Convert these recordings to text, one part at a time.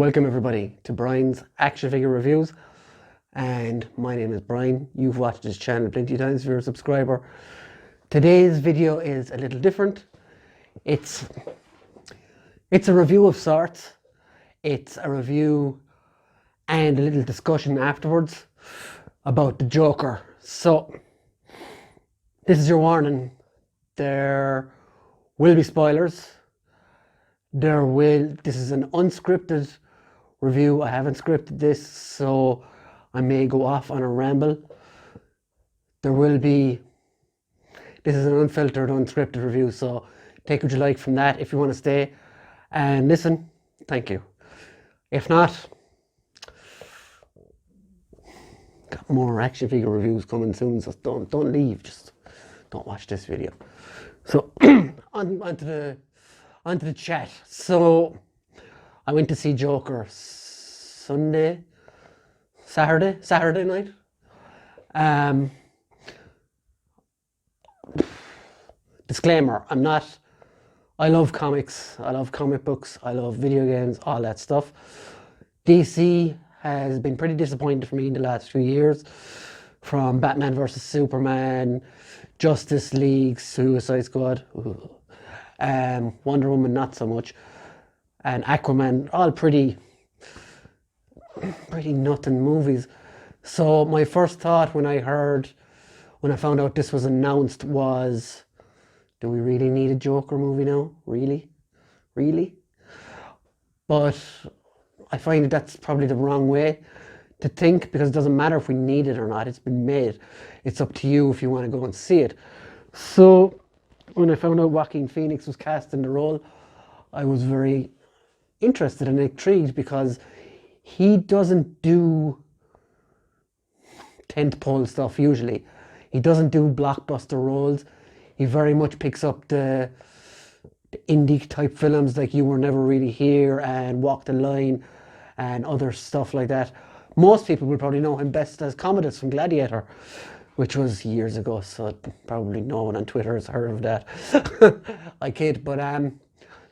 Welcome everybody to Brian's Action Figure Reviews, and my name is Brian. You've watched this channel plenty of times if you're a subscriber. Today's video is a little different. It's a review of sorts. It's a review and a little discussion afterwards about the Joker. So this is your warning. There will be spoilers. This is an unscripted review. I haven't scripted this, so I may go off on a ramble. This is an unfiltered, unscripted review, so take what you like from that. If you want to stay and listen, thank you. If not, got more action figure reviews coming soon, so don't leave, just don't watch this video. So onto the chat. So I went to see Joker Saturday night. Disclaimer, I love comics, I love comic books, I love video games, all that stuff. DC has been pretty disappointing for me in the last few years, from Batman vs Superman, Justice League, Suicide Squad, Wonder Woman not so much, and Aquaman, all pretty nothing movies. So my first thought when I found out this was announced was, do we really need a Joker movie now? Really? But I find that's probably the wrong way to think, because it doesn't matter if we need it or not. It's been made. It's up to you if you want to go and see it. So when I found out Joaquin Phoenix was cast in the role, I was very interested and intrigued, because he doesn't do tentpole stuff usually. He doesn't do blockbuster roles. He very much picks up the indie type films like You Were Never Really Here and Walk the Line and other stuff like that. Most people will probably know him best as Commodus from Gladiator, which was years ago, so probably no one on Twitter has heard of that. I kid, but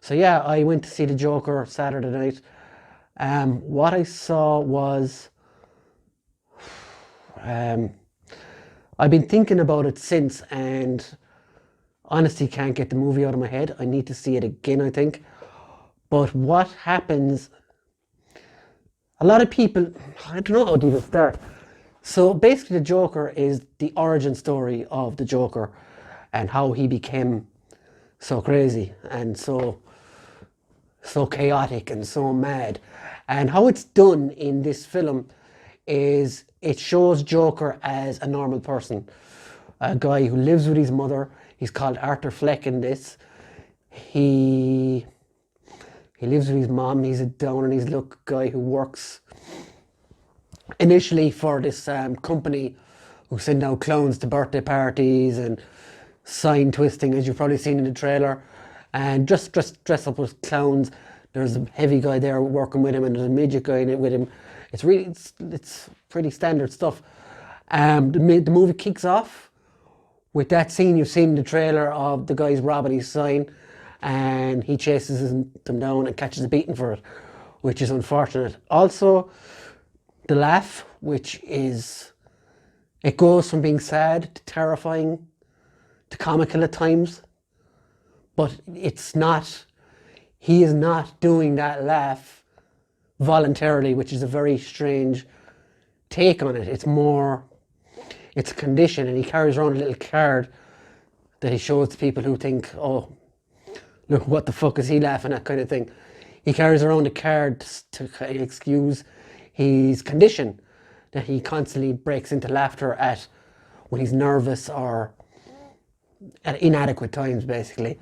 so yeah, I went to see the Joker Saturday night. What I saw was, I've been thinking about it since, and honestly can't get the movie out of my head. I need to see it again, I think. But what happens, a lot of people, I don't know how to even start. So basically the Joker is the origin story of the Joker and how he became so crazy and so chaotic and so mad. And how it's done in this film is it shows Joker as a normal person, a guy who lives with his mother. He's called Arthur Fleck in this. He lives with his mom. He's a down on his luck guy who works initially for this company who send out clowns to birthday parties and sign twisting, as you've probably seen in the trailer, and just dress up with clowns. There's a heavy guy there working with him, and there's a midget guy in it with him. It's pretty standard stuff. The movie kicks off with that scene you've seen in the trailer of the guys robbing his sign, and he chases them down and catches a beating for it, which is unfortunate. Also, the laugh, which is, it goes from being sad to terrifying to comical at times, but he is not doing that laugh voluntarily, which is a very strange take on it. It's a condition, and he carries around a little card that he shows to people who think, oh, look, what the fuck is he laughing at, kind of thing. He carries around a card to excuse his condition, that he constantly breaks into laughter at when he's nervous or at inadequate times, basically.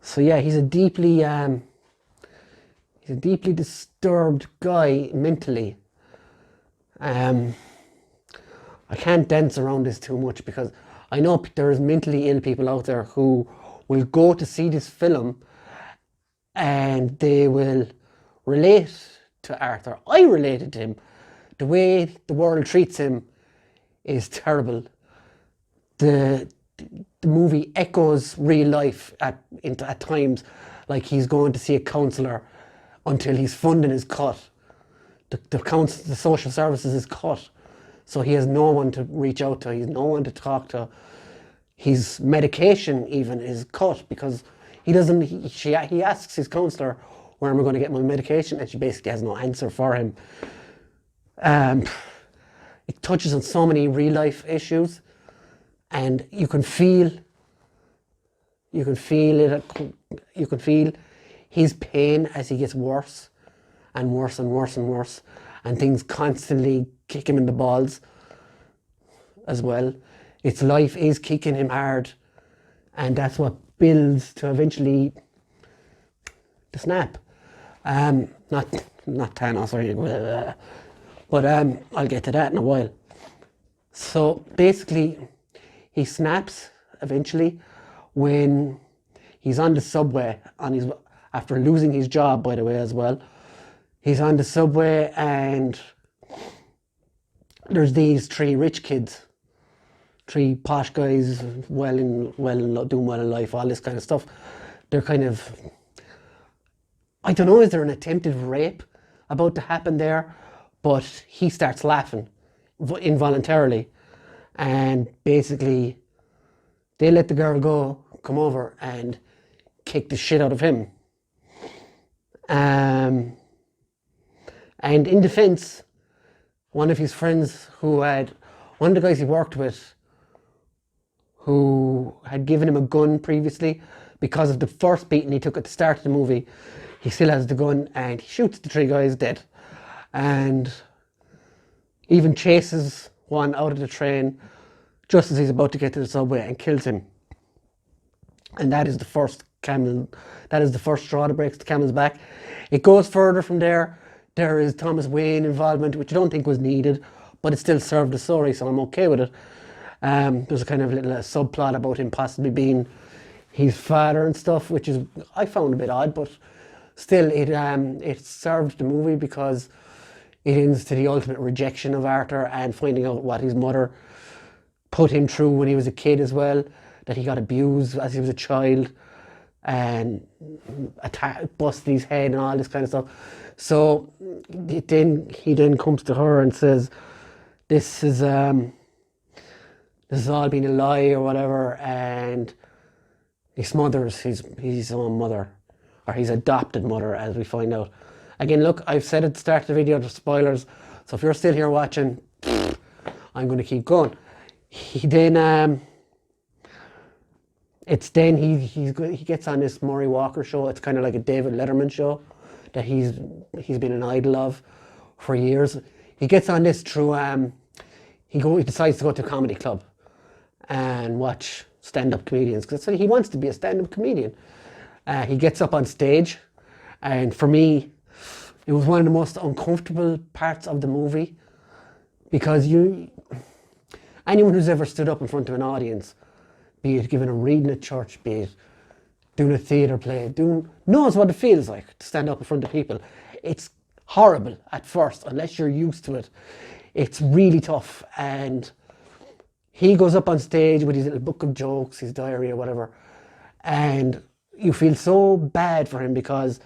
So yeah, he's a deeply disturbed guy mentally. I can't dance around this too much, because I know there's mentally ill people out there who will go to see this film and they will relate to Arthur. I related to him. The way the world treats him is terrible. The movie echoes real life at times, like he's going to see a counsellor until his funding is cut. The social services is cut. So he has no one to reach out to, he has no one to talk to. His medication even is cut because he asks his counsellor, where am I going to get my medication? And she basically has no answer for him. It touches on so many real life issues, and you can feel his pain as he gets worse and worse and worse and worse, and things constantly kick him in the balls as well. Its life is kicking him hard, and that's what builds to eventually the snap. Not Thanos or anything, but I'll get to that in a while. So basically, he snaps eventually when he's on the subway after losing his job, by the way, as well. He's on the subway and there's these three rich kids, three posh guys, doing well in life, all this kind of stuff. They're kind of, I don't know, is there an attempted rape about to happen there? But he starts laughing involuntarily, and basically they let the girl come over and kick the shit out of him. And in defense, one of his friends one of the guys he worked with, who had given him a gun previously because of the first beating he took at the start of the movie, he still has the gun and he shoots the three guys dead. And even chases one out of the train just as he's about to get to the subway and kills him. And that is the first straw that breaks the camel's back. It goes further from there. There is Thomas Wayne involvement, which I don't think was needed, but it still served the story, so I'm okay with it. There's a kind of little subplot about him possibly being his father and stuff, which I found a bit odd, but still it served the movie because it ends to the ultimate rejection of Arthur and finding out what his mother put him through when he was a kid as well, that he got abused as he was a child and busted his head and all this kind of stuff. So he then comes to her and says, this has all been a lie or whatever, and he smothers his own mother, or his adopted mother, as we find out. Again, look, I've said at the start of the video, there's spoilers, so if you're still here watching, I'm going to keep going. He then, he gets on this Maury Walker show. It's kind of like a David Letterman show that he's been an idol of for years. He gets on this through, he decides to go to a comedy club and watch stand-up comedians, because he wants to be a stand-up comedian. He gets up on stage, and for me, it was one of the most uncomfortable parts of the movie, because anyone who's ever stood up in front of an audience, be it giving a reading at church, be it doing a theatre play, knows what it feels like to stand up in front of people. It's horrible at first, unless you're used to it. It's really tough, and he goes up on stage with his little book of jokes, his diary or whatever, and you feel so bad for him because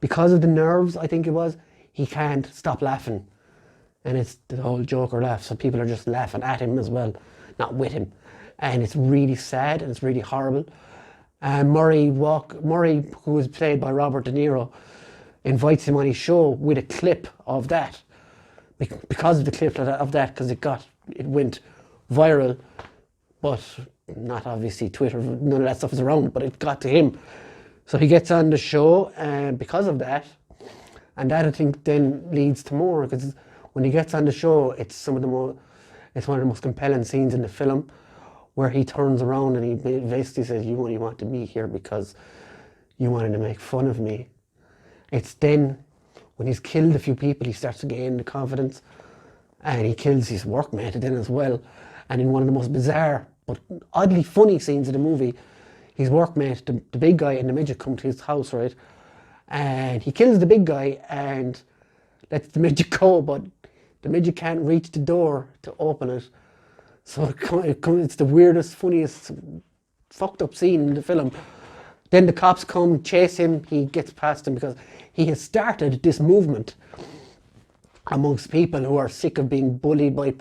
of the nerves, I think it was, he can't stop laughing. And it's the whole Joker laugh, so people are just laughing at him as well, not with him. And it's really sad and it's really horrible. And Maury, who was played by Robert De Niro, invites him on his show with a clip of that. Because of the clip of that, because it went viral, but not obviously Twitter, none of that stuff is around, but it got to him. So he gets on the show, and because of that, and that I think then leads to more, because when he gets on the show, it's one of the most compelling scenes in the film, where he turns around and he basically says, "You only wanted me here because you wanted to make fun of me." It's then, when he's killed a few people, he starts to gain the confidence, and he kills his workmate then as well. And in one of the most bizarre but oddly funny scenes of the movie, his workmate, the big guy and the midget, come to his house, right? And he kills the big guy and lets the midget go, but the midget can't reach the door to open it. So it's the weirdest, funniest, fucked up scene in the film. Then the cops come, chase him, he gets past them because he has started this movement amongst people who are sick of being bullied by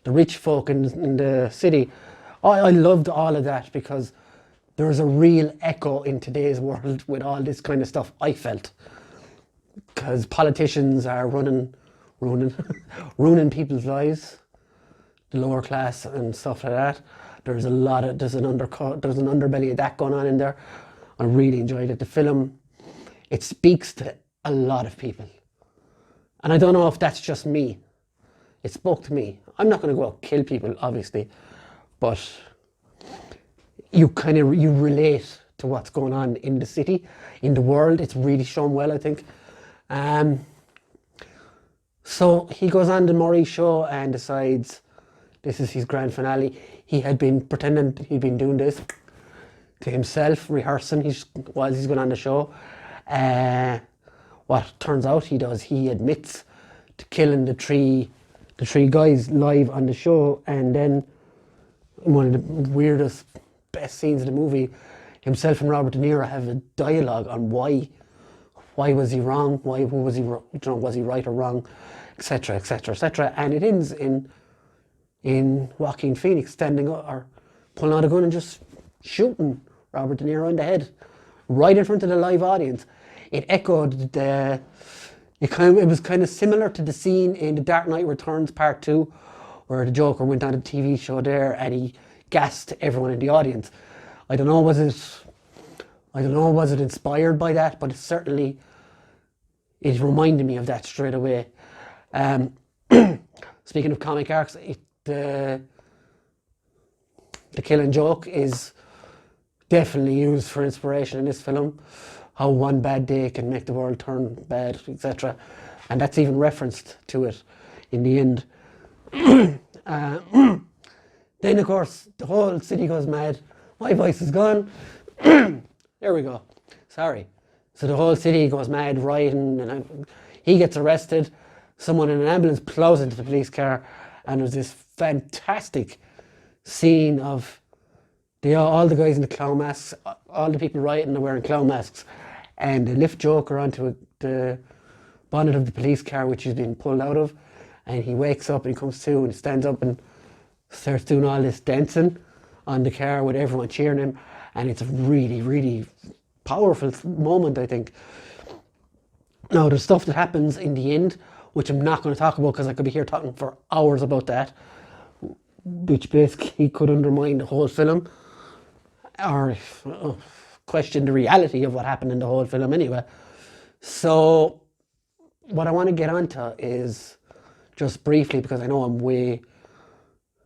the rich folk in the city. I loved all of that because there's a real echo in today's world with all this kind of stuff, I felt. Because politicians are ruining people's lives, the lower class and stuff like that. There's an underbelly of that going on in there. I really enjoyed it. The film, it speaks to a lot of people. And I don't know if that's just me. It spoke to me. I'm not going to go out and kill people, obviously, but you relate to what's going on in the city, in the world. It's really shown well, I think. So he goes on the Maury show and decides this is his grand finale. He had been pretending he'd been doing this to himself, rehearsing while he's going on the show. What turns out he admits to killing the three guys live on the show, and then one of the weirdest, best scenes of the movie, himself and Robert De Niro have a dialogue on why was he wrong, was he right or wrong, etc., etc., etc. And it ends in Joaquin Phoenix standing up or pulling out a gun and just shooting Robert De Niro in the head, right in front of the live audience. It echoed it was kind of similar to the scene in The Dark Knight Returns Part 2, where the Joker went on a TV show there and he gassed everyone in the audience. I don't know, was it inspired by that, but it reminded me of that straight away. Speaking of comic arcs, the killing joke is definitely used for inspiration in this film. How one bad day can make the world turn bad, etc. And that's even referenced to it in the end. Then, of course, the whole city goes mad. My voice is gone. There we go. Sorry. So the whole city goes mad, rioting, and he gets arrested. Someone in an ambulance plows into the police car, and there's this fantastic scene of all the guys in the clown masks, all the people rioting are wearing clown masks, and they lift Joker onto the bonnet of the police car, which he's been pulled out of, and he wakes up and he comes to and he stands up and starts doing all this dancing on the car with everyone cheering him, and it's a really, really powerful moment, I think. Now, there's stuff that happens in the end, which I'm not going to talk about because I could be here talking for hours about that, which basically could undermine the whole film, or question the reality of what happened in the whole film anyway. So what I want to get onto is, just briefly, because I know I'm way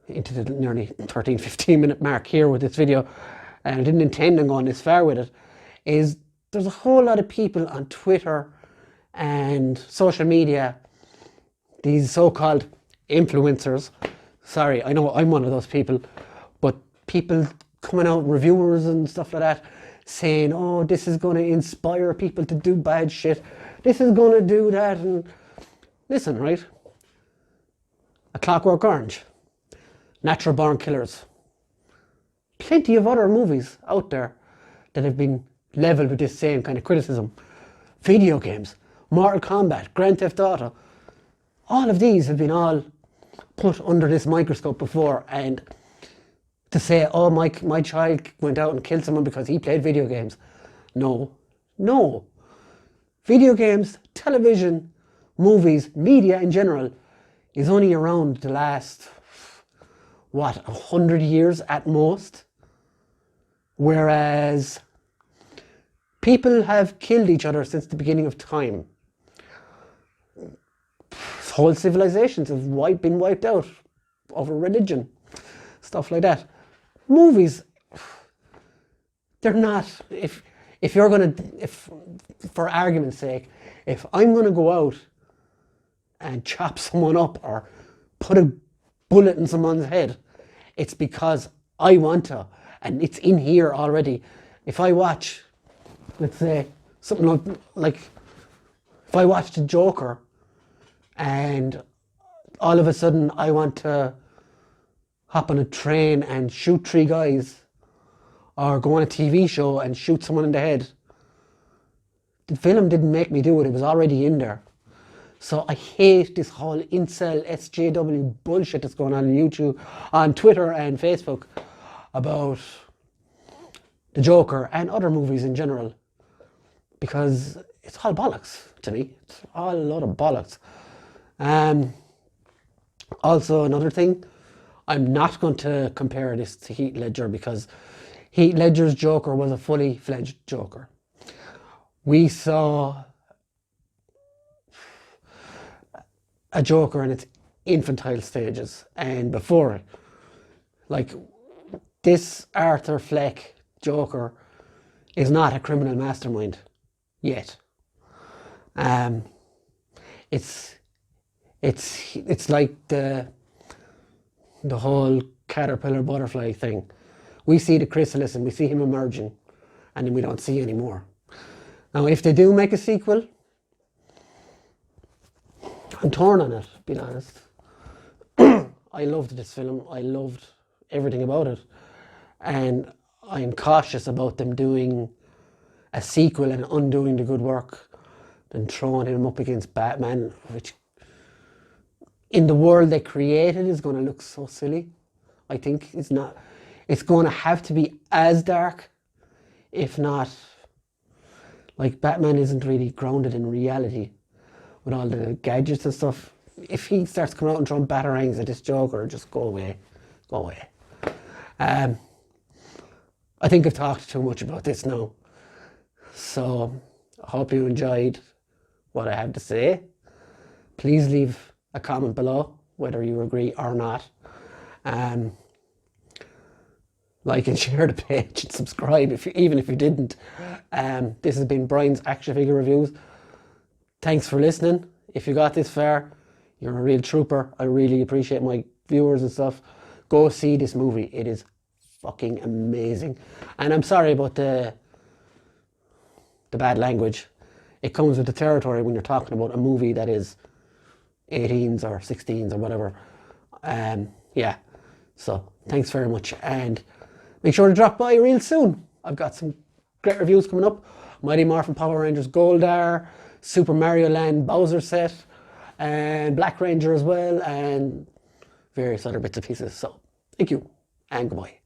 into the nearly 13-15 minute mark here with this video, and I didn't intend on going this far with it, is there's a whole lot of people on Twitter and social media, these so-called influencers. Sorry, I know I'm one of those people, but people coming out, reviewers and stuff like that, saying, oh, this is going to inspire people to do bad shit. This is going to do that. And listen, right? A Clockwork Orange, Natural Born Killers, plenty of other movies out there that have been leveled with this same kind of criticism. Video games, Mortal Kombat, Grand Theft Auto, all of these have been all put under this microscope before, and to say, oh, my child went out and killed someone because he played video games. No. Video games, television, movies, media in general is only around the last, 100 years at most. Whereas people have killed each other since the beginning of time. Whole civilizations have been wiped out over religion, stuff like that. Movies, they're not, if for argument's sake, if I'm going to go out and chop someone up or put a bullet in someone's head, it's because I want to, and it's in here already. If I watch, let's say, something like if I watch The Joker, and all of a sudden I want to hop on a train and shoot 3 guys, or go on a TV show and shoot someone in the head. The film didn't make me do it, it was already in there. So I hate this whole incel SJW bullshit that's going on YouTube, on Twitter and Facebook about the Joker and other movies in general. Because it's all bollocks to me. It's all a lot of bollocks. Also, another thing, I'm not going to compare this to Heath Ledger because Heath Ledger's Joker was a fully fledged Joker. We saw a Joker in its infantile stages, and before it, like, this Arthur Fleck Joker is not a criminal mastermind yet. It's like the whole caterpillar butterfly thing. We see the chrysalis and we see him emerging, and then we don't see any more. Now, if they do make a sequel, I'm torn on it, being honest. I loved this film. I loved everything about it. And I'm cautious about them doing a sequel and undoing the good work and throwing him up against Batman, which in the world they created is going to look so silly. I think it's not. It's going to have to be as dark, if not. Like, Batman isn't really grounded in reality with all the gadgets and stuff. If he starts coming out and throwing batarangs at this Joker, just go away. Go away. I think I've talked too much about this now. So, I hope you enjoyed what I had to say. Please leave a comment below, whether you agree or not. Like and share the page and subscribe even if you didn't. This has been Brian's Action Figure Reviews. Thanks for listening. If you got this far, you're a real trooper. I really appreciate my viewers and stuff. Go see this movie. It is fucking amazing. And I'm sorry about the bad language. It comes with the territory when you're talking about a movie that is 18s or 16s or whatever. Yeah. So thanks very much, and make sure to drop by real soon. I've got some great reviews coming up. Mighty Morphin Power Rangers Goldar, Super Mario Land Bowser set, and Black Ranger as well, and various other bits and pieces. So thank you, and goodbye.